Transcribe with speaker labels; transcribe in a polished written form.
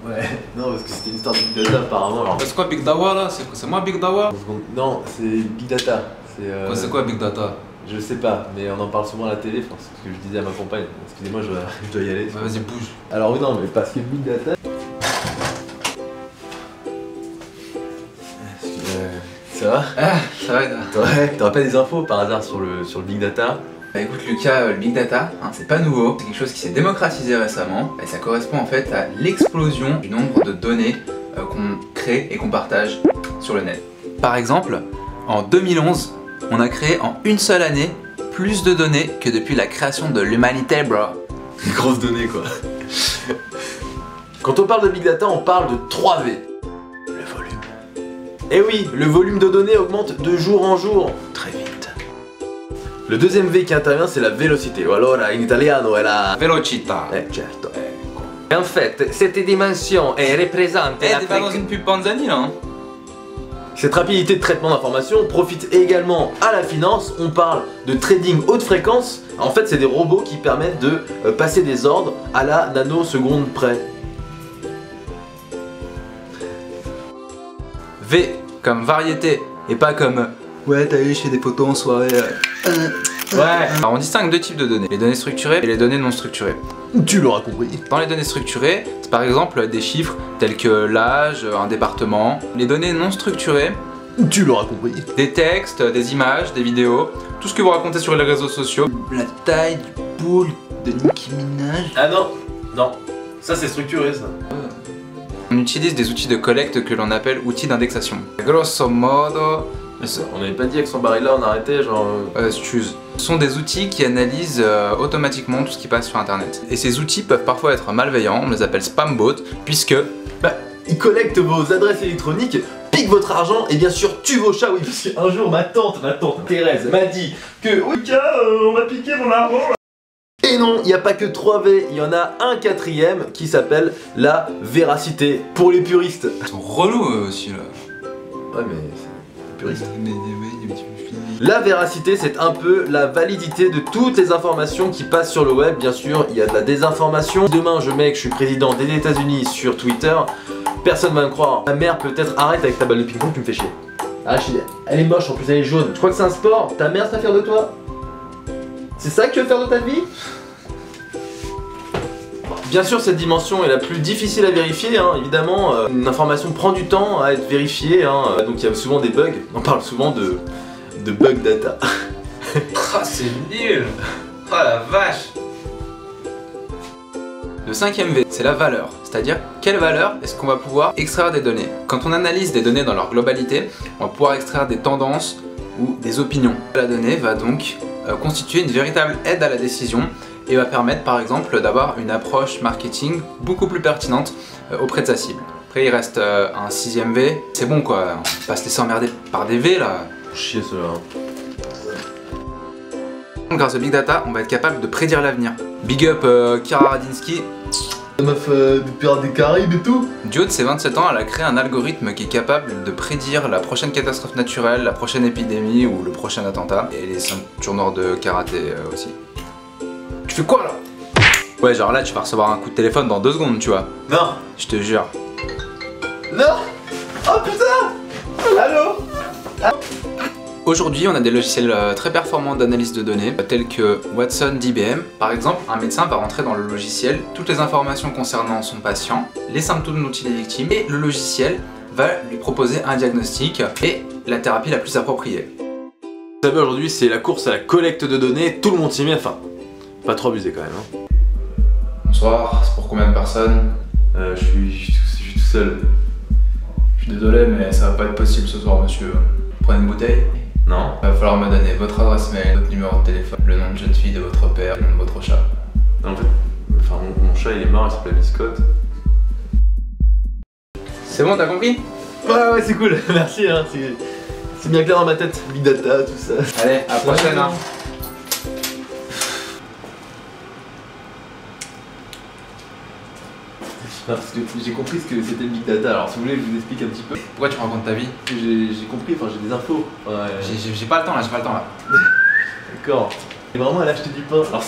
Speaker 1: Ouais, non, parce que c'était une histoire de Big Data apparemment. Alors...
Speaker 2: C'est quoi Big Dawa là? C'est moi Big Dawa?
Speaker 1: Non, c'est Big Data.
Speaker 2: C'est quoi Big Data?
Speaker 1: Je sais pas, mais on en parle souvent à la télé, c'est ce que je disais à ma compagne. Excusez-moi, je dois y aller.
Speaker 2: Ouais, vas-y, bouge.
Speaker 1: Alors oui, non, mais parce que Big Data... Ça va?
Speaker 2: Ah, ça va.
Speaker 1: T'aurais pas des infos par hasard sur le Big Data?
Speaker 2: Bah écoute Lucas, le Big Data, c'est pas nouveau, c'est quelque chose qui s'est démocratisé récemment et ça correspond en fait à l'explosion du nombre de données qu'on crée et qu'on partage sur le net. Par exemple, en 2011, on a créé en une seule année plus de données que depuis la création de l'humanité, bro.
Speaker 1: Grosse donnée quoi. Quand on parle de Big Data, on parle de 3 V. Le volume. Eh oui, le volume de données augmente de jour en jour. Très vite. Le deuxième V qui intervient, c'est la vélocité. Ou alors, in italiano, è la...
Speaker 2: Velocità.
Speaker 1: Certo. En fait, cette dimension est représente...
Speaker 2: t'es pas dans une pub Panzani là hein.
Speaker 1: Cette rapidité de traitement d'informations profite également à la finance. On parle de trading haute fréquence. En fait, c'est des robots qui permettent de passer des ordres à la nanoseconde près.
Speaker 2: V comme variété et pas comme ouais t'as eu chez des potos en soirée. Ouais. Alors on distingue deux types de données, les données structurées et les données non structurées.
Speaker 1: Tu l'auras compris.
Speaker 2: Dans les données structurées, c'est par exemple des chiffres tels que l'âge, un département. Les données non structurées,
Speaker 1: tu l'auras compris.
Speaker 2: Des textes, des images, des vidéos, tout ce que vous racontez sur les réseaux sociaux. La taille du boule de Nicki Minaj.
Speaker 1: Ah non, non, ça c'est structuré ça.
Speaker 2: On utilise des outils de collecte que l'on appelle outils d'indexation. Grosso modo...
Speaker 1: On n'avait pas dit avec son baril là, on a arrêté genre...
Speaker 2: excuse. Ce sont des outils qui analysent automatiquement tout ce qui passe sur internet. Et ces outils peuvent parfois être malveillants, on les appelle spam bots, puisque...
Speaker 1: Bah, ils collectent vos adresses électroniques, piquent votre argent et bien sûr tuent vos chats, oui, parce qu'un jour ma tante Thérèse m'a dit que... Oui, on va piquer mon argent. Et non, il n'y a pas que 3 V, il y en a un 4ème qui s'appelle la véracité, pour les puristes.
Speaker 2: Ils sont relous aussi là.
Speaker 1: Ouais mais... Puriste. La véracité, c'est un peu la validité de toutes les informations qui passent sur le web. Bien sûr, il y a de la désinformation. Demain, je mets que je suis président des États-Unis sur Twitter. Personne va me croire. Ma mère peut-être arrête avec ta balle de ping-pong, tu me fais chier. Ah, elle est moche, en plus elle est jaune. Tu crois que c'est un sport? Ta mère sait faire de toi? C'est ça que tu veux faire de ta vie? Bien sûr, cette dimension est la plus difficile à vérifier, hein. Évidemment, une information prend du temps à être vérifiée, hein. Donc il y a souvent des bugs. On parle souvent de bug data.
Speaker 2: Ah, c'est nul. Oh la vache. Le 5ème V, c'est la valeur, c'est-à-dire quelle valeur est-ce qu'on va pouvoir extraire des données. Quand on analyse des données dans leur globalité, on va pouvoir extraire des tendances ou des opinions. La donnée va donc constituer une véritable aide à la décision et va permettre par exemple d'avoir une approche marketing beaucoup plus pertinente auprès de sa cible. Après il reste un 6ème V, c'est bon quoi, on va pas se laisser emmerder par des V là.
Speaker 1: Chier cela.
Speaker 2: Grâce au Big Data, on va être capable de prédire l'avenir. Big up Kara Radinsky.
Speaker 1: La meuf du Pirates des Caraïbes et tout.
Speaker 2: Du haut de ses 27 ans, elle a créé un algorithme qui est capable de prédire la prochaine catastrophe naturelle, la prochaine épidémie ou le prochain attentat. Et les ceintures noires de karaté aussi. Tu fais quoi là? Ouais, genre là tu vas recevoir un coup de téléphone dans 2 secondes, tu vois.
Speaker 1: Non.
Speaker 2: Je te jure.
Speaker 1: Non. Oh putain. Allô.
Speaker 2: Aujourd'hui, on a des logiciels très performants d'analyse de données, tels que Watson d'IBM. Par exemple, un médecin va rentrer dans le logiciel toutes les informations concernant son patient, les symptômes dont il est victime, et le logiciel va lui proposer un diagnostic et la thérapie la plus appropriée.
Speaker 1: Vous savez, aujourd'hui, c'est la course à la collecte de données, tout le monde s'y met, enfin, pas trop abusé quand même. Hein.
Speaker 2: Bonsoir, c'est pour combien de personnes?
Speaker 1: Je suis tout seul.
Speaker 2: Je suis désolé, mais ça va pas être possible ce soir, monsieur. Prenez une bouteille?
Speaker 1: Non.
Speaker 2: Il va falloir me donner votre adresse mail, votre numéro de téléphone, le nom de jeune fille de votre père, le nom de votre chat.
Speaker 1: Non, en fait, enfin, mon chat il est mort, il s'appelle Biscotte.
Speaker 2: C'est bon, t'as compris?
Speaker 1: Ouais, c'est cool, merci, hein, c'est bien clair dans ma tête, Big Data, tout ça.
Speaker 2: Allez, à la prochaine, hein.
Speaker 1: Non, parce que j'ai compris ce que c'était le Big Data, alors si vous voulez je vous explique un petit peu.
Speaker 2: Pourquoi tu me racontes ta vie?
Speaker 1: J'ai compris, enfin j'ai des infos.
Speaker 2: J'ai pas le temps là,
Speaker 1: D'accord. Et vraiment elle a acheté du pain. Alors